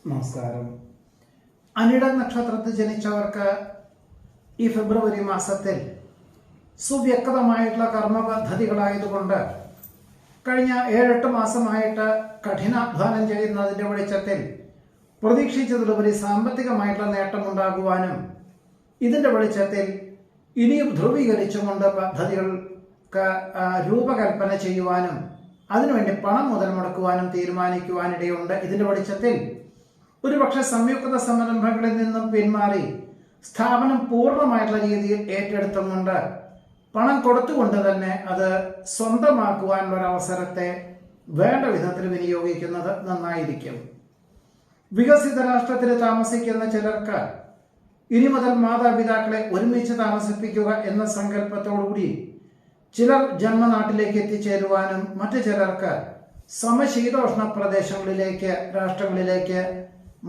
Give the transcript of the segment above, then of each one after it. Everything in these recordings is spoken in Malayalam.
നമസ്കാരം. അനിടം നക്ഷത്രത്തിൽ ജനിച്ചവർക്ക് ഈ ഫെബ്രുവരി മാസത്തിൽ സുവ്യക്തമായിട്ടുള്ള കർമ്മ പദ്ധതികളായതുകൊണ്ട് കഴിഞ്ഞ 7-8 മാസമായിട്ട് കഠിനാധ്വാനം ചെയ്യുന്നതിൻ്റെ വെളിച്ചത്തിൽ പ്രതീക്ഷിച്ചതിലുപരി സാമ്പത്തികമായിട്ടുള്ള നേട്ടമുണ്ടാകുവാനും ഇതിൻ്റെ വെളിച്ചത്തിൽ ഇനിയും ധ്രുവീകരിച്ചുകൊണ്ട് പദ്ധതികൾക്ക് രൂപകൽപ്പന ചെയ്യുവാനും അതിനുവേണ്ടി പണം മുതൽ മുടക്കുവാനും തീരുമാനിക്കുവാനിടയുണ്ട്. ഇതിൻ്റെ വെളിച്ചത്തിൽ ഒരുപക്ഷെ സംയുക്ത സംരംഭങ്ങളിൽ നിന്നും പിന്മാറി സ്ഥാപനം പൂർണ്ണമായിട്ടുള്ള രീതിയിൽ ഏറ്റെടുത്തുകൊണ്ട് പണം കൊടുത്തുകൊണ്ട് തന്നെ അത് സ്വന്തമാക്കുവാനുള്ള ഒരു അവസരത്തെ വേണ്ട വിധത്തിൽ വിനിയോഗിക്കുന്നത് നന്നായിരിക്കും. വികസിത രാഷ്ട്രത്തിൽ താമസിക്കുന്ന ചിലർക്ക് ഇനി മുതൽ മാതാപിതാക്കളെ ഒരുമിച്ച് താമസിപ്പിക്കുക എന്ന സങ്കല്പത്തോടുകൂടി ചിലർ ജന്മനാട്ടിലേക്ക് എത്തിച്ചേരുവാനും മറ്റു ചിലർക്ക് സമശീതോഷ്ണ പ്രദേശങ്ങളിലേക്ക് രാഷ്ട്രങ്ങളിലേക്ക്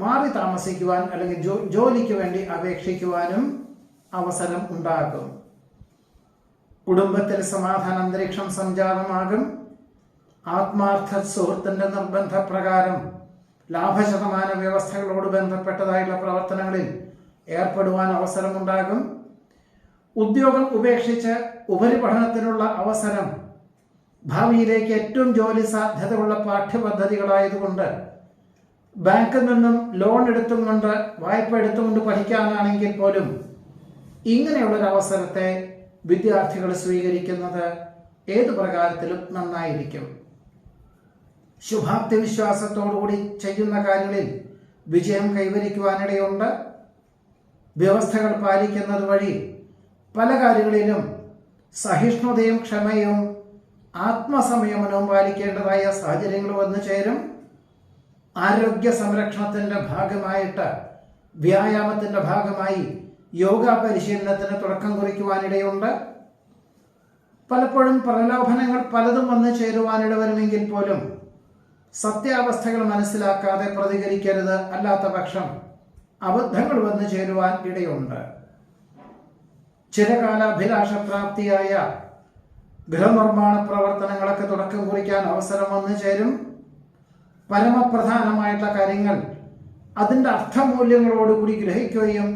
മാറി താമസിക്കുവാൻ അല്ലെങ്കിൽ ജോലിക്ക് വേണ്ടി അപേക്ഷിക്കുവാനും അവസരം ഉണ്ടാകും. കുടുംബത്തിൽ സമാധാന അന്തരീക്ഷം സംജാതമാകും. ആത്മാർത്ഥ സുഹൃത്തിന്റെ നിർബന്ധപ്രകാരം ലാഭശതമാന വ്യവസ്ഥകളോട് ബന്ധപ്പെട്ടതായുള്ള പ്രവർത്തനങ്ങളിൽ ഏർപ്പെടുവാൻ അവസരമുണ്ടാകും. ഉദ്യോഗം ഉപേക്ഷിച്ച് ഉപരിപഠനത്തിനുള്ള അവസരം ഭാവിയിലേക്ക് ഏറ്റവും ജോലി സാധ്യതയുള്ള പാഠ്യപദ്ധതികളായതുകൊണ്ട് ബാങ്കിൽ നിന്നും ലോൺ എടുത്തുകൊണ്ട് വായ്പ എടുത്തുകൊണ്ട് പഠിക്കാനാണെങ്കിൽ പോലും ഇങ്ങനെയുള്ളൊരു അവസരത്തെ വിദ്യാർത്ഥികൾ സ്വീകരിക്കുന്നത് ഏതു പ്രകാരത്തിലും നന്നായിരിക്കും. ശുഭാപ്തി വിശ്വാസത്തോടുകൂടി ചെയ്യുന്ന കാര്യങ്ങളിൽ വിജയം കൈവരിക്കുവാനിടയുണ്ട്. വ്യവസ്ഥകൾ പാലിക്കുന്നത് വഴി പല കാര്യങ്ങളിലും സഹിഷ്ണുതയും ക്ഷമയും ആത്മസംയമനവും പാലിക്കേണ്ടതായ സാഹചര്യങ്ങൾ വന്നു ചേരും. ആരോഗ്യ സംരക്ഷണത്തിന്റെ ഭാഗമായിട്ട് വ്യായാമത്തിന്റെ ഭാഗമായി യോഗ പരിശീലനത്തിന് തുടക്കം കുറിക്കുവാനിടയുണ്ട്. പലപ്പോഴും പ്രലോഭനങ്ങൾ പലതും വന്നു ചേരുവാനിട വരുമെങ്കിൽ പോലും സത്യാവസ്ഥകൾ മനസ്സിലാക്കാതെ പ്രതികരിക്കരുത്. അല്ലാത്ത പക്ഷം അബദ്ധങ്ങൾ വന്നു ചേരുവാൻ ഇടയുണ്ട്. ചിരകാലാഭിലാഷപ്രാപ്തിയായ ഗൃഹനിർമ്മാണ പ്രവർത്തനങ്ങളൊക്കെ തുടക്കം കുറിക്കാൻ അവസരം വന്നു ചേരും. പരമപ്രധാനമായിട്ടുള്ള കാര്യങ്ങൾ അതിൻ്റെ അർത്ഥമൂല്യങ്ങളോടുകൂടി ഗ്രഹിക്കുകയും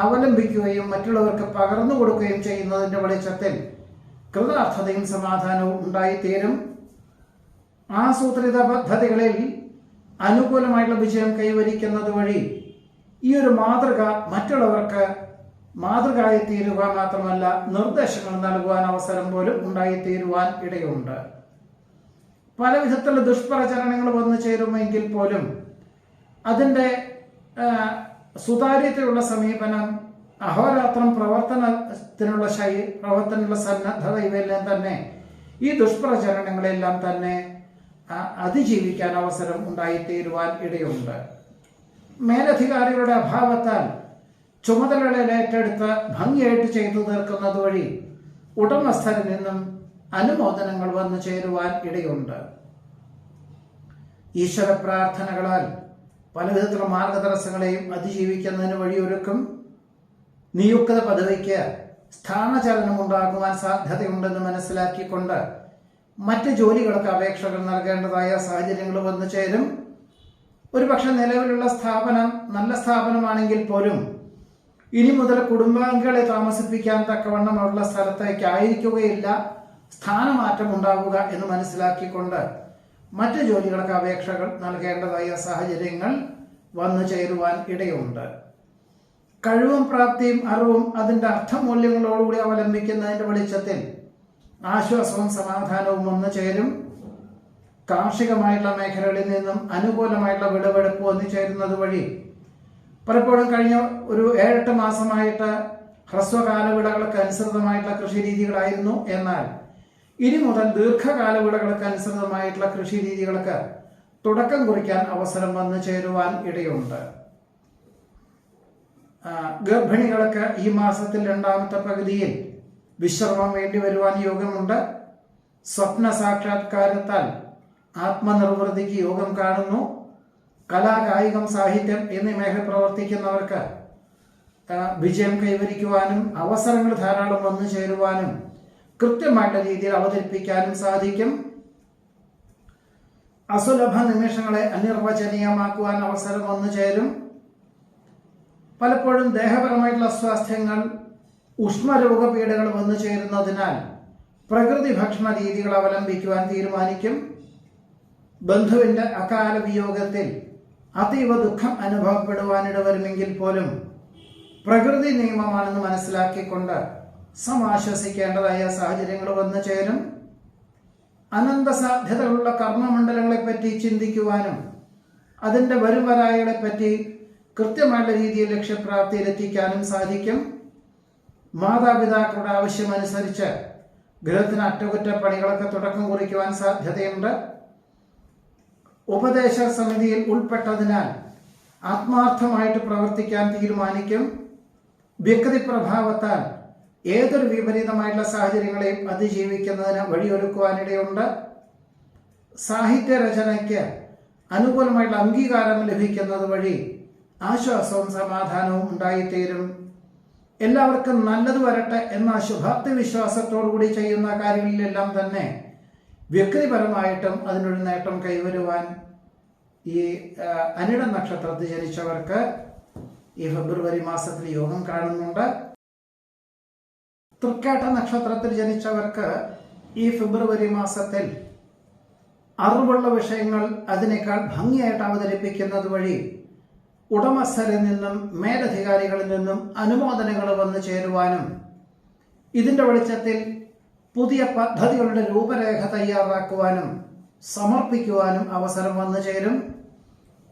അവലംബിക്കുകയും മറ്റുള്ളവർക്ക് പകർന്നു കൊടുക്കുകയും ചെയ്യുന്നതിൻ്റെ വെളിച്ചത്തിൽ കൃതാർത്ഥതയും സമാധാനവും ഉണ്ടായിത്തീരും. ആസൂത്രിത പദ്ധതികളിൽ അനുകൂലമായിട്ടുള്ള വിജയം കൈവരിക്കുന്നത് വഴി ഈ ഒരു മാതൃക മറ്റുള്ളവർക്ക് മാതൃകയായി തീരുക മാത്രമല്ല നിർദ്ദേശങ്ങൾ നൽകുവാൻ അവസരം പോലും ഉണ്ടായിത്തീരുവാൻ ഇടയുണ്ട്. പല വിധത്തിലുള്ള ദുഷ്പ്രചരണങ്ങൾ വന്നു ചേരുമെങ്കിൽ പോലും അതിൻ്റെ സുതാര്യതയുള്ള സമീപനം, അഹോരാത്രം പ്രവർത്തനത്തിനുള്ള സന്നദ്ധത ഇവയെല്ലാം തന്നെ ഈ ദുഷ്പ്രചരണങ്ങളെല്ലാം തന്നെ അതിജീവിക്കാൻ അവസരം ഉണ്ടായിത്തീരുവാൻ ഇടയുണ്ട്. മേലധികാരികളുടെ അഭാവത്താൽ ചുമതലകളെ ഏറ്റെടുത്ത് ഭംഗിയായിട്ട് ചെയ്തു തീർക്കുന്നത് വഴി ഉടമസ്ഥരിൽ നിന്നും അനുമോദനങ്ങൾ വന്നു ചേരുവാൻ ഇടയുണ്ട്. ഈശ്വര പ്രാർത്ഥനകളാൽ പലവിധത്തിലുള്ള മാർഗതടസ്സങ്ങളെയും അതിജീവിക്കുന്നതിന് വഴിയൊരുക്കും. നിയുക്ത പദവിക്ക് സ്ഥാനചലനം ഉണ്ടാകുവാൻ സാധ്യതയുണ്ടെന്ന് മനസ്സിലാക്കിക്കൊണ്ട് മറ്റ് ജോലികൾക്ക് അപേക്ഷകൾ നൽകേണ്ടതായ സാഹചര്യങ്ങൾ വന്നു ചേരും. ഒരുപക്ഷെ നിലവിലുള്ള സ്ഥാപനം നല്ല സ്ഥാപനമാണെങ്കിൽ പോലും ഇനി മുതൽ കുടുംബാംഗങ്ങളെ താമസിപ്പിക്കാൻ തക്കവണ്ണമുള്ള സ്ഥലത്തേക്ക് ആയിരിക്കുകയില്ല സ്ഥാനമാറ്റം ഉണ്ടാവുക എന്ന് മനസ്സിലാക്കിക്കൊണ്ട് മറ്റ് ജോലികൾക്ക് അപേക്ഷകൾ നൽകേണ്ടതായ സാഹചര്യങ്ങൾ വന്നു ചേരുവാൻ ഇടയുണ്ട്. കഴിവും പ്രാപ്തിയും അറിവും അതിൻ്റെ അർത്ഥമൂല്യങ്ങളോടുകൂടി അവലംബിക്കുന്നതിൻ്റെ വെളിച്ചത്തിൽ ആശ്വാസവും സമാധാനവും വന്നു ചേരും. കാർഷികമായിട്ടുള്ള മേഖലകളിൽ നിന്നും അനുകൂലമായിട്ടുള്ള വിളവെടുപ്പ് വന്നു ചേരുന്നത് വഴി പലപ്പോഴും കഴിഞ്ഞ ഒരു 7-8 മാസമായിട്ട് ഹ്രസ്വകാല വിളകൾക്ക് അനുസൃതമായിട്ടുള്ള കൃഷി രീതികളായിരുന്നു. എന്നാൽ ഇനി മുതൽ ദീർഘകാല വിളകൾക്ക് അനുസൃതമായിട്ടുള്ള കൃഷി രീതികൾക്ക് തുടക്കം കുറിക്കാൻ അവസരം വന്നു ചേരുവാൻ ഇടയുണ്ട്. ഗർഭിണികൾക്ക് ഈ മാസത്തിൽ 2ാമത്തെ പകുതിയിൽ വിശ്രമം വേണ്ടി വരുവാൻ യോഗമുണ്ട്. സ്വപ്ന സാക്ഷാത്കാരത്താൽ ആത്മനിർവൃതിക്ക് യോഗം കാണുന്നു. കലാ, കായികം, സാഹിത്യം എന്നീ മേഖല പ്രവർത്തിക്കുന്നവർക്ക് വിജയം കൈവരിക്കുവാനും അവസരങ്ങൾ ധാരാളം വന്നു ചേരുവാനും കൃത്യമായിട്ടുള്ള രീതിയിൽ അവതരിപ്പിക്കാനും സാധിക്കും. അസുലഭ നിമിഷങ്ങളെ അനിർവചനീയമാക്കുവാൻ അവസരം വന്നു ചേരും. പലപ്പോഴും ദേഹപരമായിട്ടുള്ള അസ്വാസ്ഥ്യങ്ങൾ, ഉഷ്ണരോഗപീഠകൾ വന്നു ചേരുന്നതിനാൽ പ്രകൃതി ഭക്ഷണ രീതികൾ അവലംബിക്കുവാൻ തീരുമാനിക്കും. ബന്ധുവിന്റെ അകാല വിയോഗത്തിൽ അതീവ ദുഃഖം അനുഭവപ്പെടുവാനിട വരുമെങ്കിൽ പോലും പ്രകൃതി നിയമമാണെന്ന് മനസ്സിലാക്കിക്കൊണ്ട് സമാശ്വസിക്കേണ്ടതായ സാഹചര്യങ്ങൾ വന്നു ചേരും. അനന്ത സാധ്യതകളുള്ള കർമ്മമണ്ഡലങ്ങളെപ്പറ്റി ചിന്തിക്കുവാനും അതിൻ്റെ വരുംവരായകളെപ്പറ്റി കൃത്യമായ രീതിയിൽ ലക്ഷ്യപ്രാപ്തിയിലെത്തിക്കാനും സാധിക്കും. മാതാപിതാക്കളുടെ ആവശ്യമനുസരിച്ച് ഗൃഹത്തിന് അറ്റകുറ്റപ്പണികളൊക്കെ തുടക്കം കുറിക്കുവാൻ സാധ്യതയുണ്ട്. ഉപദേശ സമിതിയിൽ ഉൾപ്പെട്ടതിനാൽ ആത്മാർത്ഥമായിട്ട് പ്രവർത്തിക്കാൻ തീരുമാനിക്കും. വ്യക്തി പ്രഭാവത്താൽ ഏതൊരു വിപരീതമായിട്ടുള്ള സാഹചര്യങ്ങളെയും അതിജീവിക്കുന്നതിന് വഴിയൊരുക്കുവാനിടയുണ്ട്. സാഹിത്യ രചനയ്ക്ക് അനുകൂലമായിട്ടുള്ള അംഗീകാരം ലഭിക്കുന്നത് വഴി ആശ്വാസവും സമാധാനവും ഉണ്ടായിത്തീരും. എല്ലാവർക്കും നല്ലത് വരട്ടെ എന്ന ശുഭാപ്തി വിശ്വാസത്തോടുകൂടി ചെയ്യുന്ന കാര്യങ്ങളിലെല്ലാം തന്നെ വ്യക്തിപരമായിട്ടും അതിനൊരു നേട്ടം കൈവരുവാൻ ഈ അനിഴ നക്ഷത്രത്തിൽ ജനിച്ചവർക്ക് ഈ ഫെബ്രുവരി മാസത്തിൽ യോഗം കാണുന്നുണ്ട്. തൃക്കേട്ട നക്ഷത്രത്തിൽ ജനിച്ചവർക്ക് ഈ ഫെബ്രുവരി മാസത്തിൽ അറിവുള്ള വിഷയങ്ങൾ അതിനേക്കാൾ ഭംഗിയായിട്ട് അവതരിപ്പിക്കുന്നത് വഴി ഉടമസ്ഥരിൽ നിന്നും മേലധികാരികളിൽ നിന്നും അനുമോദനങ്ങൾ വന്നു ചേരുവാനും ഇതിൻ്റെ വെളിച്ചത്തിൽ പുതിയ പദ്ധതികളുടെ രൂപരേഖ തയ്യാറാക്കുവാനും സമർപ്പിക്കുവാനും അവസരം വന്നു ചേരും.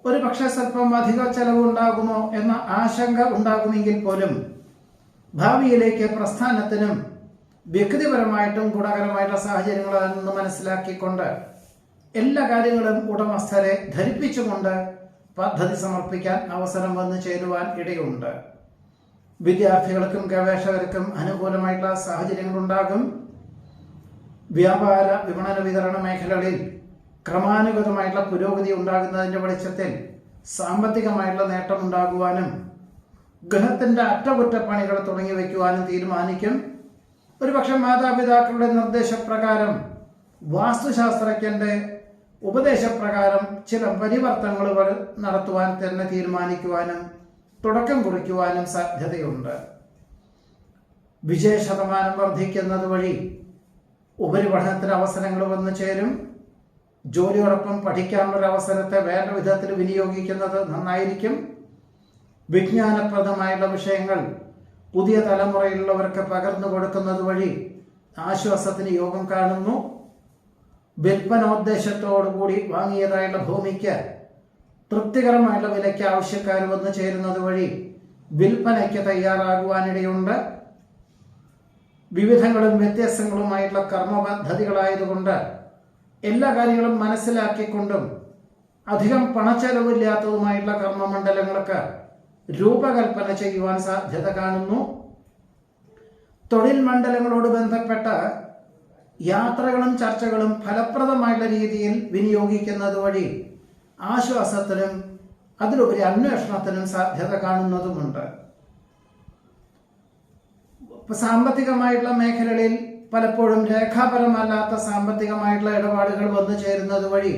ഒരു പക്ഷേ സ്വല്പം അധിക ചെലവ് ഉണ്ടാകുമോ എന്ന ആശങ്ക ഉണ്ടാകുമെങ്കിൽ പോലും ഭാവിയിലേക്ക് പ്രസ്ഥാനത്തിനും വ്യക്തിപരമായിട്ടും ഗുണകരമായിട്ടുള്ള സാഹചര്യങ്ങളാണെന്ന് മനസ്സിലാക്കിക്കൊണ്ട് എല്ലാ കാര്യങ്ങളും ഉടമസ്ഥരെ ധരിപ്പിച്ചുകൊണ്ട് പദ്ധതി സമർപ്പിക്കാൻ അവസരം വന്നു ചേരുവാൻ ഇടയുണ്ട്. വിദ്യാർത്ഥികൾക്കും ഗവേഷകർക്കും അനുകൂലമായിട്ടുള്ള സാഹചര്യങ്ങളുണ്ടാകും. വ്യാപാര വിപണന വിതരണ മേഖലകളിൽ ക്രമാനുഗതമായിട്ടുള്ള പുരോഗതി ഉണ്ടാകുന്നതിൻ്റെ വെളിച്ചത്തിൽ സാമ്പത്തികമായിട്ടുള്ള നേട്ടം ഉണ്ടാകുവാനും ഗൃഹത്തിൻ്റെ അറ്റകുറ്റപ്പണികൾ തുടങ്ങി വയ്ക്കുവാനും തീരുമാനിക്കും. ഒരുപക്ഷെ മാതാപിതാക്കളുടെ നിർദ്ദേശപ്രകാരം വാസ്തുശാസ്ത്രജ്ഞന്റെ ഉപദേശപ്രകാരം ചില പരിവർത്തനങ്ങൾ നടത്തുവാൻ തന്നെ തീരുമാനിക്കുവാനും തുടക്കം കുറിക്കുവാനും സാധ്യതയുണ്ട്. വിജയശതമാനം വർദ്ധിക്കുന്നത് വഴി ഉപരിപഠനത്തിന് അവസരങ്ങൾ വന്നു ചേരും. ജോലിയോടൊപ്പം പഠിക്കാനുള്ള അവസരത്തെ വേണ്ട വിധത്തിൽ വിനിയോഗിക്കുന്നത് നന്നായിരിക്കും. വിജ്ഞാനപ്രദമായുള്ള വിഷയങ്ങൾ പുതിയ തലമുറയിലുള്ളവർക്ക് പകർന്നു കൊടുക്കുന്നത് വഴി ആശ്വാസത്തിന് യോഗം കാണുന്നു. വിൽപ്പനോദ്ദേശത്തോടുകൂടി വാങ്ങിയതായുള്ള ഭൂമിക്ക് തൃപ്തികരമായിട്ടുള്ള വിലയ്ക്ക് ആവശ്യക്കാർ വന്നു ചേരുന്നത് വഴി വിൽപ്പനയ്ക്ക് തയ്യാറാകുവാനിടയുണ്ട്. വിവിധങ്ങളും വ്യത്യസ്തങ്ങളുമായിട്ടുള്ള കർമ്മ പദ്ധതികളായതുകൊണ്ട് എല്ലാ കാര്യങ്ങളും മനസ്സിലാക്കിക്കൊണ്ടും അധികം പണച്ചെലവില്ലാത്തതുമായിട്ടുള്ള കർമ്മമണ്ഡലങ്ങൾക്ക് രൂപകൽപ്പന ചെയ്യുവാൻ സാധ്യത കാണുന്നു. തൊഴിൽ മണ്ഡലങ്ങളോട് ബന്ധപ്പെട്ട യാത്രകളും ചർച്ചകളും ഫലപ്രദമായിട്ടുള്ള രീതിയിൽ വിനിയോഗിക്കുന്നത് വഴി ആശ്വാസത്തിനും അതിലുപരി അന്വേഷണത്തിനും സാധ്യത കാണുന്നതുമുണ്ട്. സാമ്പത്തികമായിട്ടുള്ള മേഖലകളിൽ പലപ്പോഴും രേഖാപരമല്ലാത്ത സാമ്പത്തികമായിട്ടുള്ള ഇടപാടുകൾ വന്നു ചേരുന്നത് വഴി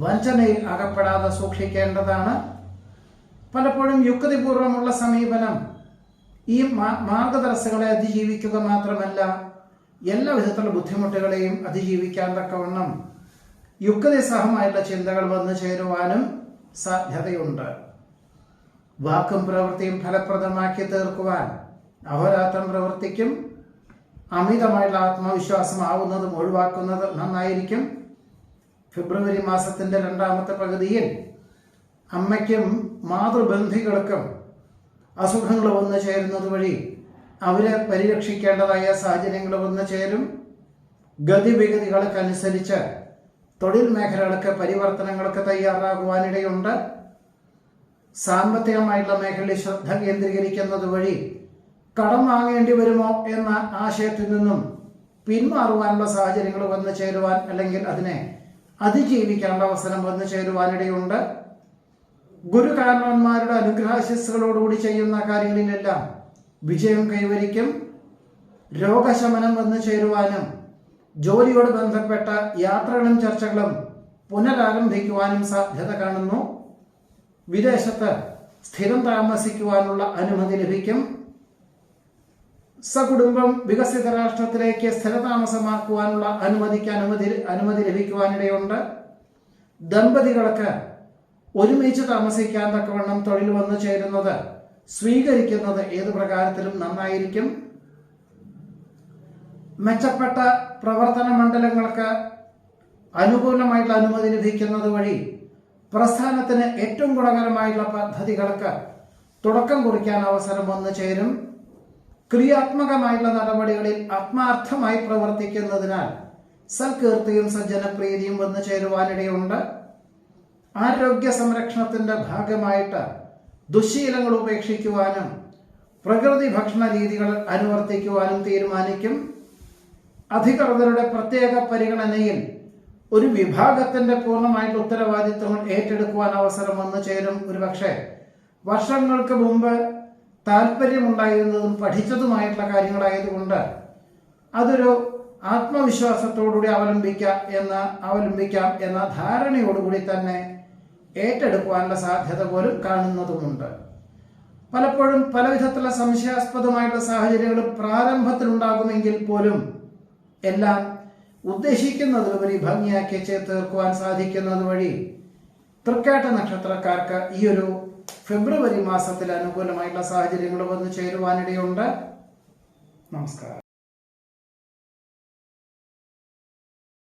വഞ്ചനയിൽ അകപ്പെടാതെ സൂക്ഷിക്കേണ്ടതാണ്. പലപ്പോഴും യുക്തിപൂർവമുള്ള സമീപനം ഈ മാർഗതടസ്സങ്ങളെ അതിജീവിക്കുക മാത്രമല്ല എല്ലാ വിധത്തിലുള്ള ബുദ്ധിമുട്ടുകളെയും അതിജീവിക്കാൻ തക്കവണ്ണം യുക്തിസഹമായിട്ടുള്ള ചിന്തകൾ വന്നു ചേരുവാനും സാധ്യതയുണ്ട്. വാക്കും പ്രവൃത്തിയും ഫലപ്രദമാക്കി തീർക്കുവാൻ അഹോരാത്രം പ്രവർത്തിക്കും. അമിതമായുള്ള ആത്മവിശ്വാസം ആവുന്നതും ഒഴിവാക്കുന്നത് നന്നായിരിക്കും. ഫെബ്രുവരി മാസത്തിന്റെ രണ്ടാമത്തെ പകുതിയിൽ അമ്മയ്ക്കും മാതൃബന്ധികൾക്കും അസുഖങ്ങൾ വന്നു ചേരുന്നത് വഴി അവരെ പരിരക്ഷിക്കേണ്ടതായ സാഹചര്യങ്ങൾ വന്നു ചേരും. ഗതിവിഗതികൾക്കനുസരിച്ച് തൊഴിൽ മേഖലകൾക്ക് പരിവർത്തനങ്ങൾക്ക് തയ്യാറാകുവാനിടയുണ്ട്. സാമ്പത്തികമായിട്ടുള്ള മേഖലയിൽ ശ്രദ്ധ കേന്ദ്രീകരിക്കുന്നത് വഴി കടം വാങ്ങേണ്ടി വരുമോ എന്ന ആശയത്തിൽ നിന്നും പിന്മാറുവാനുള്ള സാഹചര്യങ്ങൾ വന്നു ചേരുവാൻ അല്ലെങ്കിൽ അതിനെ അതിജീവിക്കാനുള്ള അവസരം വന്നു ചേരുവാനിടയുണ്ട്. ഗുരുകാരണവന്മാരുടെ അനുഗ്രഹാശിസ്സുകളോടുകൂടി ചെയ്യുന്ന കാര്യങ്ങളിലെല്ലാം വിജയം കൈവരിക്കും. രോഗശമനം വന്നു ചേരുവാനും ജോലിയോട് ബന്ധപ്പെട്ട യാത്രകളും ചർച്ചകളും പുനരാരംഭിക്കുവാനും സാധ്യത കാണുന്നു. വിദേശത്ത് സ്ഥിരം താമസിക്കുവാനുള്ള അനുമതി ലഭിക്കും. സകുടുംബം വികസിത രാഷ്ട്രത്തിലേക്ക് സ്ഥിരതാമസമാക്കുവാനുള്ള അനുമതി ലഭിക്കുവാനിടയുണ്ട്. ദമ്പതികൾക്ക് ഒരുമിച്ച് താമസിക്കാൻ തക്കവണ്ണം തൊഴിൽ വന്നു ചേരുന്നത് സ്വീകരിക്കുന്നത് ഏതു പ്രകാരത്തിലും നന്നായിരിക്കും. മെച്ചപ്പെട്ട പ്രവർത്തന മണ്ഡലങ്ങൾക്ക് അനുകൂലമായിട്ടുള്ള അനുമതി ലഭിക്കുന്നത് വഴി പ്രസ്ഥാനത്തിന് ഏറ്റവും ഗുണകരമായിട്ടുള്ള പദ്ധതികൾക്ക് തുടക്കം കുറിക്കാൻ അവസരം വന്നു ചേരും. ക്രിയാത്മകമായിട്ടുള്ള നടപടികളിൽ ആത്മാർത്ഥമായി പ്രവർത്തിക്കുന്നതിനാൽ സൽകീർത്തിയും സജ്ജനപ്രീതിയും വന്നു ചേരുവാനിടയുണ്ട്. ആരോഗ്യ സംരക്ഷണത്തിന്റെ ഭാഗമായിട്ട് ദുശ്ശീലങ്ങൾ ഉപേക്ഷിക്കുവാനും പ്രകൃതി ഭക്ഷണ രീതികൾ അനുവർത്തിക്കുവാനും തീരുമാനിക്കും. അധികൃതരുടെ പ്രത്യേക പരിഗണനയിൽ ഒരു വിഭാഗത്തിന്റെ പൂർണ്ണമായിട്ട് ഉത്തരവാദിത്വങ്ങൾ ഏറ്റെടുക്കുവാൻ അവസരം വന്നു ചേരും. ഒരുപക്ഷെ വർഷങ്ങൾക്ക് മുമ്പ് താല്പര്യമുണ്ടായിരുന്നതും പഠിച്ചതുമായിട്ടുള്ള കാര്യങ്ങളായതുകൊണ്ട് അതൊരു ആത്മവിശ്വാസത്തോടുകൂടി അവലംബിക്കാം എന്ന ധാരണയോടുകൂടി തന്നെ ഏറ്റെടുക്കുവാനുള്ള സാധ്യത പോലും കാണുന്നതുമുണ്ട്. പലപ്പോഴും പലവിധത്തിലുള്ള സംശയാസ്പദമായിട്ടുള്ള സാഹചര്യങ്ങൾ പ്രാരംഭത്തിലുണ്ടാകുമെങ്കിൽ പോലും എല്ലാം ഉദ്ദേശിക്കുന്നതിലുപരി ഭംഗിയാക്കി തീർക്കുവാൻ സാധിക്കുന്നത് വഴി തൃക്കേട്ട നക്ഷത്രക്കാർക്ക് ഈ ഒരു ഫെബ്രുവരി മാസത്തിൽ അനുകൂലമായിട്ടുള്ള സാഹചര്യങ്ങൾ വന്നു ചേരുവാനിടയുണ്ട്. നമസ്കാരം.